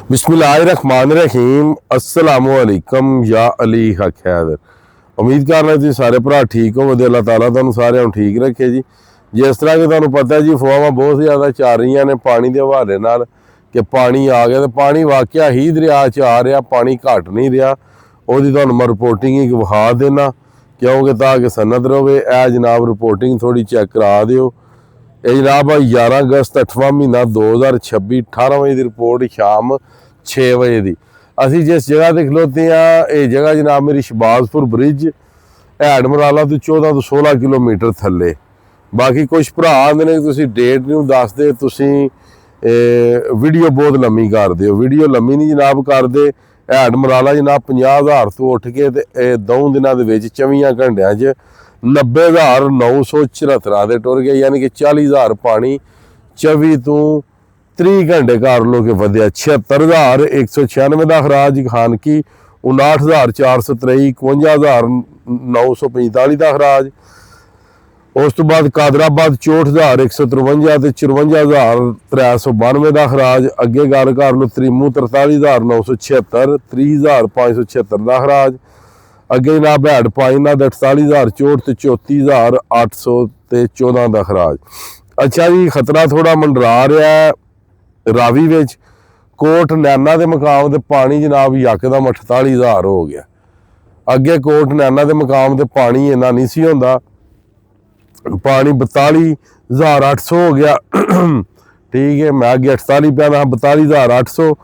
बिस्मिल्लाहिर्रहमानिर्रहीम अस्सलामुअलैकुम या अली हक हैदर। उम्मीद करना जी सारे भरा ठीक हो, अल्लाह ताला तुहानू सारिਆਂ ਨੂੰ ठीक रखे जी। जिस तरह कि तुहानू पता है जी अफवाहां बहुत ज़्यादा ਚੱਲ रही ने पानी के हवाले नाल कि पानी आ गया, तो पानी वाकया ही दरिया च आ रहा, पानी घट नहीं रहा। ਉਹਦੀ ਤੁਹਾਨੂੰ मैं रिपोर्टिंग ही विखा देना क्योंकि ताकि सनत रहे। ए जनाब रिपोर्टिंग थोड़ी चेक करा दिओ। ਇਹ जनाब 11 अगस्त 8वां महीना 2026 18 वजे की रिपोर्ट शाम 6 वजे की। असी जिस जगह पर खलोते हैं ये जगह जनाब मेरी शहबाजपुर ब्रिज हैड मराला तो 14 तो 16 किलोमीटर थले। बाकी कुछ भरा आंदे ने तुसीं डेट नहीं दसदे, तुसीं वीडियो बहुत लम्मी कर दिओ। वीडियो लम्मी नहीं जनाब करदे। हैड मराला जनाब 50,000 तो उठ के दो दिनों के 24 घंटिया 90,974 ਦੇ ਟੁਰ गए, यानी कि 40,000 पानी 24 तो 30 घंटे कर लो कि वधिया। 76,196 का खराज खानकी, 59,423, 52,945 का खराज। उस तो बाद कादराबाद 64,153 तो 54,392 का खराज। अगे गल कर लो त्रिमू 43,976, 30,576 का खराज। अगे जनाब हैड पाइना 48,064 तो 34,814 का खराज। अच्छा जी, खतरा थोड़ा मंडरा रहा है रावी विच। कोट नैना के मकाम से पानी जनाब यकदम 48,000 हो गया। अगे कोट नैना के मकाम से पानी इन्ना नहीं सी होंदा, पानी 42,800 हो गया। ठीक है, मैं अगे 48 पे 42,800।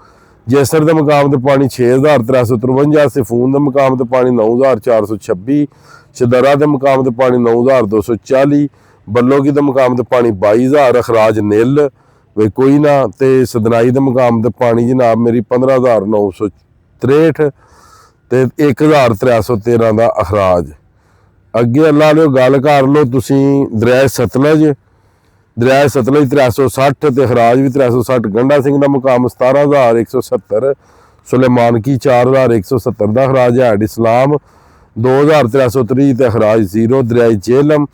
जैसर के मुकाम पर पानी 6,353, सिफून के मुकाम पर पानी 9,426, शदरा के मुकाम पर पानी 9,240, बल्लोकी के मुकाम पर पानी 22,000, अखराज निल वे कोई ना। तो सदनाई के मुकाम पर पानी जनाब मेरी 15,963 तो 1,313 का अखराज। अगे अल्लाह लो गल कर लो तुसीं दरिया सतलज 360 तो खराज भी 360। गंडा सिंह का मुकाम 17,170, सुलेमान की 4,170 का खराज। हैड इस्लाम 2,330 तो खराज 0। दरियाई जेलम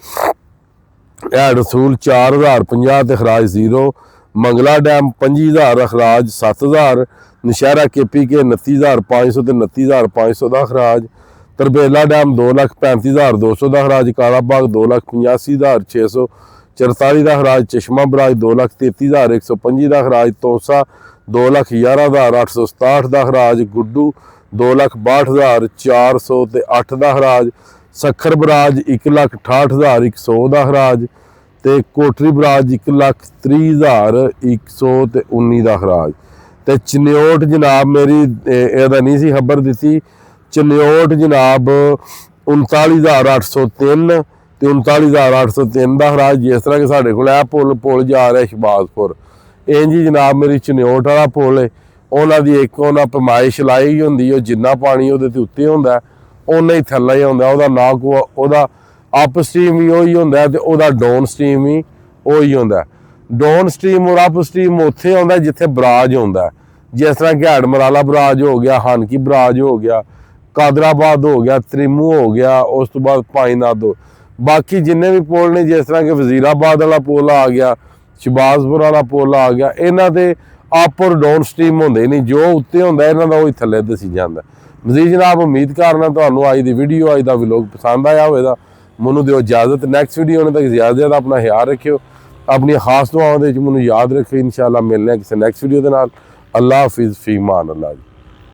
हैड रसूल 4,050 तो खराज 0। मंगला डैम 25,000 अखराज 7,000। नशहरा केपी के 29,500 तो 29,500 का खराज। तरबेला डैम 2,35,200 का खराज। कालाबाग 2,85,644 का खराज। चश्मा बराज 2,33,125 का खराज। तोसा 2,11,867 का खराज। गुड्डू 2,62,408 का खराज। सखर बराज 1,68,100 का खराज। तो कोटरी बराज 1,30,119 का खराज। तो चन्योट जनाब मेरी एदा नहीं सी खबर दी। चन्योट जनाब 39,803 तो 39,803 का खराज। जिस तरह कि साढ़े को पुल जा रहा है शहबाजपुर, इंज ही जनाब मेरी चन्योट वाला पुल है। उन्होंने एक उन्हें पैमाइश लाई होंगी, जिन्ना पानी वो उत्ते होंगे उन्ना ही थल्ले ही होंगे। वह ना को अप स्ट्रीम भी उही होंगे तो डाउन स्ट्रीम भी उही होंगे। डाउन स्ट्रीम और अप स्ट्रीम उत्थे होंगे जिथे बराज होंगे। जिस तरह कि हैड मराला बराज हो गया, हानकी बराज हो गया, कादराबाद हो गया, त्रिमू हो गया, उस तो बाद पाइनाद हो। बाकी जिन्ने भी पुल ने, जिस तरह कि वजीराबाद वाला पुल आ गया, शहबाजपुर वाला पुल आ गया, इन्हों के अप और डाउन स्ट्रीम होंगे नहीं। जो उत्ते होंगे इन्हों का वही थले दसी जाता। मजीद जनाब उम्मीद करना तुहानू अज की वीडियो अज का व्लॉग पसंद आया होगा। मैनू दिओ इजाजत, नैक्सट वीडियो होने तक ज़्यादा अपना ख्याल रखियो, अपनी खास दुआओं मैनू याद रखियो। इंशाअल्लाह मिलने किसी नैक्सट वीडियो के नाल। अल्लाह हाफिज़, फी मान अल्लाह जी।